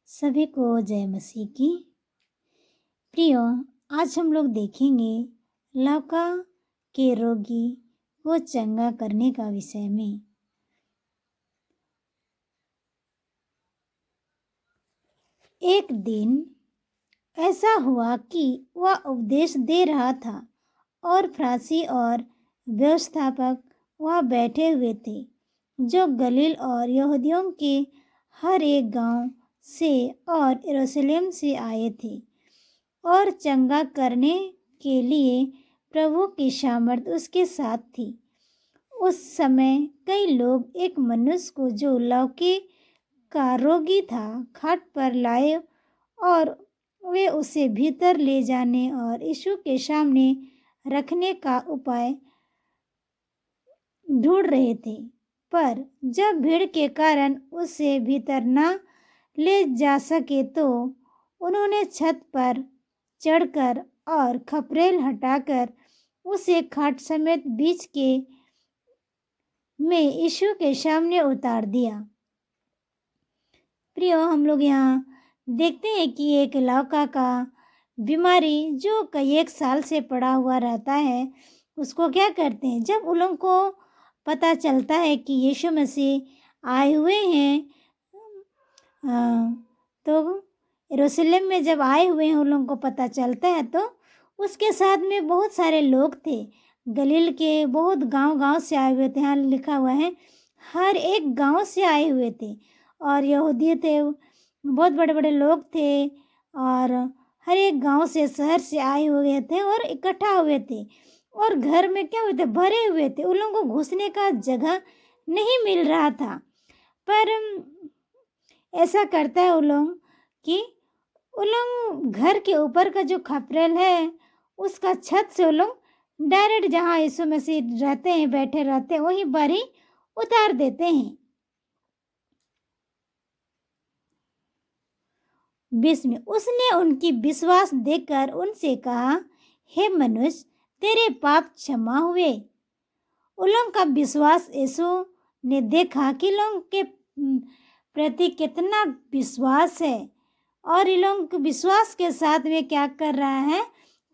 सभी को जय मसीह की। प्रियो, आज हम लोग देखेंगे लौका के रोगी को चंगा करने का विषय में। एक दिन ऐसा हुआ कि वह उपदेश दे रहा था और फरीसी और व्यवस्थापक वहाँ बैठे हुए थे, जो गलील और यहूदियों के हर एक गांव से और यरूशलेम से आए थे और चंगा करने के लिए प्रभु की सामर्थ उसके साथ थी। उस समय कई लोग एक मनुष्य को जो लौके का रोगी था खाट पर लाए और वे उसे भीतर ले जाने और यीशु के सामने रखने का उपाय ढूंढ रहे थे। पर जब भीड़ के कारण उसे भीतर न ले जा सके तो उन्होंने छत पर चढ़कर और खपरेल हटाकर उसे खाट समेत बीच के में यीशु के सामने उतार दिया। प्रियो, हम लोग यहाँ देखते हैं कि एक लौका का बीमारी जो कई एक साल से पड़ा हुआ रहता है, उसको क्या करते हैं, जब उन लोगों को पता चलता है कि यीशु मसीह आए हुए हैं, तो यरूशलेम में जब आए हुए हैं उन लोगों को पता चलता है, तो उसके साथ में बहुत सारे लोग थे। गलील के बहुत गांव से आए हुए थे। यहाँ लिखा हुआ है हर एक गांव से आए हुए थे और यहूदी थे, बहुत बड़े बड़े लोग थे और हर एक गांव से शहर से आए हुए थे और इकट्ठा हुए थे और घर में क्या हुए थे, भरे हुए थे। उन लोगों को घुसने का जगह नहीं मिल रहा था। पर ऐसा करता है उन लोग कि उन लोग घर के ऊपर का जो खपरेल है उसका छत से उन लोग डायरेक्ट जहाँ यीशु मसीह रहते हैं, बैठे रहते हैं, वहीं पर ही उतार देते हैं। 20 में उसने उनकी विश्वास देखकर उनसे कहा, हे मनुष्य, तेरे पाप क्षमा हुए। उन लोगों का विश्वास यीशु ने देखा कि लोगों के प्रति कितना विश्वास है और इन लोगों के विश्वास के साथ में क्या कर रहा है,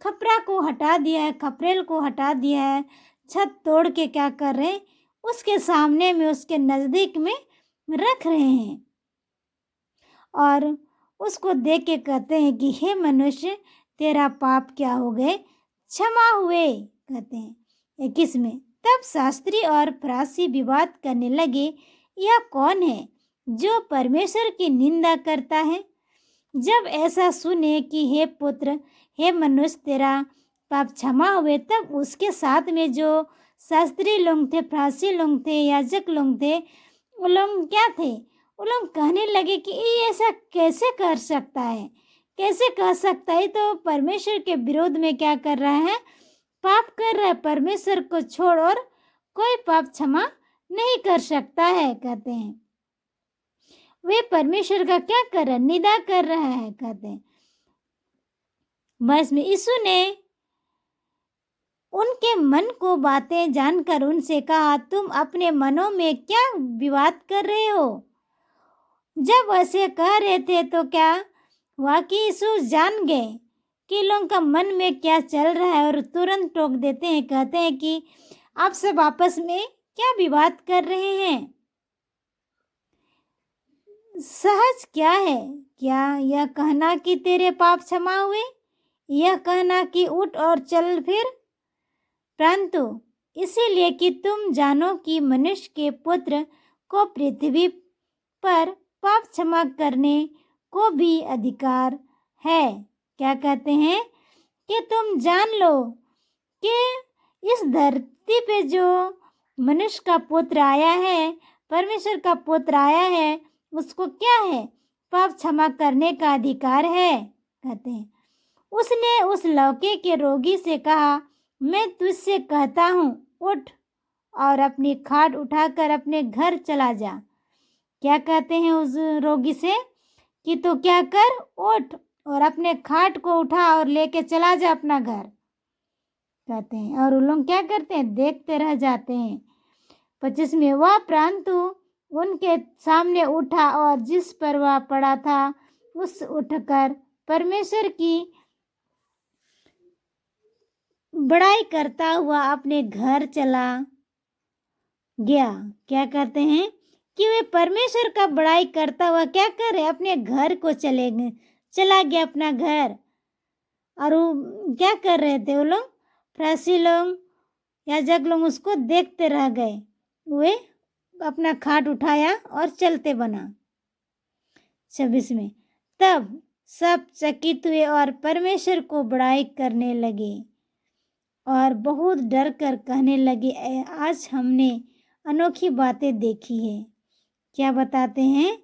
खपरा को हटा दिया है, खपरेल को हटा दिया है, छत तोड़ के क्या कर रहे हैं, उसके सामने में, उसके नज़दीक में रख रहे हैं और उसको देख के कहते हैं कि हे मनुष्य, तेरा पाप क्या हो गए, क्षमा हुए, कहते हैं। 21 में तब शास्त्री और फरीसी विवाद करने लगे, यह कौन है जो परमेश्वर की निंदा करता है। जब ऐसा सुने कि हे पुत्र, हे मनुष्य, तेरा पाप क्षमा हुए, तब उसके साथ में जो शास्त्री लोग थे, फरीसी लोग थे, याजक लोग थे, वो लोग क्या थे, वो लोग कहने लगे कि ये ऐसा कैसे कर सकता है, कैसे कह सकता है, तो परमेश्वर के विरोध में क्या कर रहा है, पाप कर रहा है। परमेश्वर को छोड़ और कोई पाप क्षमा नहीं कर सकता है, कहते हैं। वे परमेश्वर का क्या कर रहा है, निंदा कर रहा है, कहते हैं। बस में यीशु ने उनके मन को बातें जानकर उनसे कहा, तुम अपने मनों में क्या विवाद कर रहे हो। जब ऐसे कह रहे थे तो क्या वाकई यीशु जान गए कि लोगों का मन में क्या चल रहा है और तुरंत टोक देते हैं, कहते हैं कि आप सब आपस में क्या विवाद कर रहे हैं। सहज क्या है, क्या यह कहना कि तेरे पाप क्षमा हुए, यह कहना कि उठ और चल फिर, परंतु इसीलिए कि तुम जानो कि मनुष्य के पुत्र को पृथ्वी पर पाप क्षमा करने को भी अधिकार है। क्या कहते हैं कि तुम जान लो कि इस धरती पे जो मनुष्य का पुत्र आया है, परमेश्वर का पुत्र आया है, उसको क्या है, पाप क्षमा करने का अधिकार है, कहते हैं। उसने उस लौके के रोगी से कहा, मैं तुझसे कहता हूँ, उठ और अपनी खाट उठाकर अपने घर चला जा। क्या कहते हैं उस रोगी से कि तू क्या कर, उठ और अपने खाट को उठा और लेके चला जा अपना घर, कहते हैं। और उन लोग क्या करते हैं, देखते रह जाते हैं। 25 में वह परंतु उनके सामने उठा और जिस पर वह पड़ा था उस उठकर परमेश्वर की बड़ाई करता हुआ अपने घर चला गया। क्या करते हैं कि वे परमेश्वर का बड़ाई करता हुआ क्या कर रहे, अपने घर को चला गया अपना घर। और वो क्या कर रहे थे, वो लोग फरीसी लोग, याजक लोग उसको देखते रह गए। वे अपना खाट उठाया और चलते बना। 26 में, तब सब चकित हुए और परमेश्वर को बड़ाई करने लगे और बहुत डर कर कहने लगे, आज हमने अनोखी बातें देखी है। क्या बताते हैं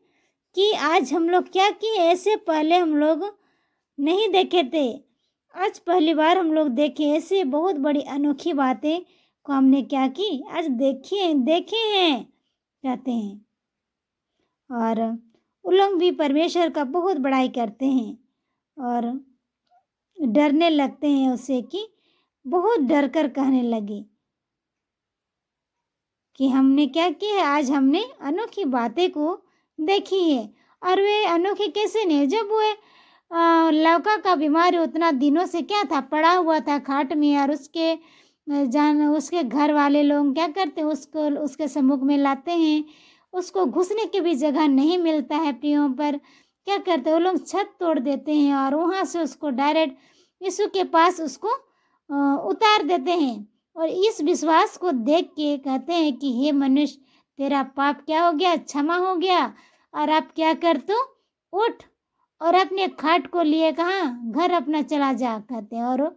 कि आज हम लोग क्या किए, ऐसे पहले हम लोग नहीं देखे थे। आज पहली बार हम लोग देखे ऐसे बहुत बड़ी अनोखी बातें को हमने क्या की, आज देखे हैं कहते हैं। और उन लोग भी परमेश्वर का बहुत बड़ाई करते हैं और डरने लगते हैं उससे, कि बहुत डर कर कहने लगे कि हमने क्या किया है, आज हमने अनोखी बातें को देखी है। और वे अनोखी कैसे नहीं, जब वो लौका का बीमारी उतना दिनों से क्या था, पड़ा हुआ था खाट में, और उसके घर वाले लोग क्या करते हैं, उसको उसके सम्मुख में लाते हैं। उसको घुसने की भी जगह नहीं मिलता है प्रियों, पर क्या करते हैं वो लोग, छत तोड़ देते हैं और वहाँ से उसको डायरेक्ट यीशु के पास उसको उतार देते हैं। और इस विश्वास को देख के कहते हैं कि हे मनुष्य, तेरा पाप क्या हो गया, क्षमा हो गया। और आप क्या कर, तो उठ और अपने खाट को लिए कहाँ, घर अपना चला जा कहते हैं। और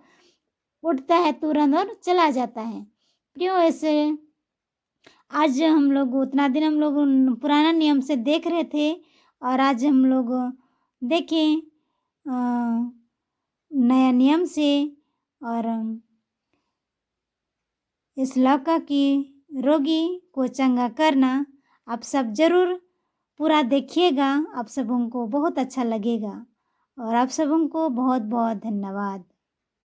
उठता है तुरंत और चला जाता है। प्रियो, ऐसे आज हम लोग उतना दिन हम लोग पुराना नियम से देख रहे थे, और आज हम लोग देखें नया नियम से। और इस लौका की रोगी को चंगा करना आप सब जरूर पूरा देखिएगा। आप सबों को बहुत अच्छा लगेगा, और आप सबों को बहुत बहुत धन्यवाद।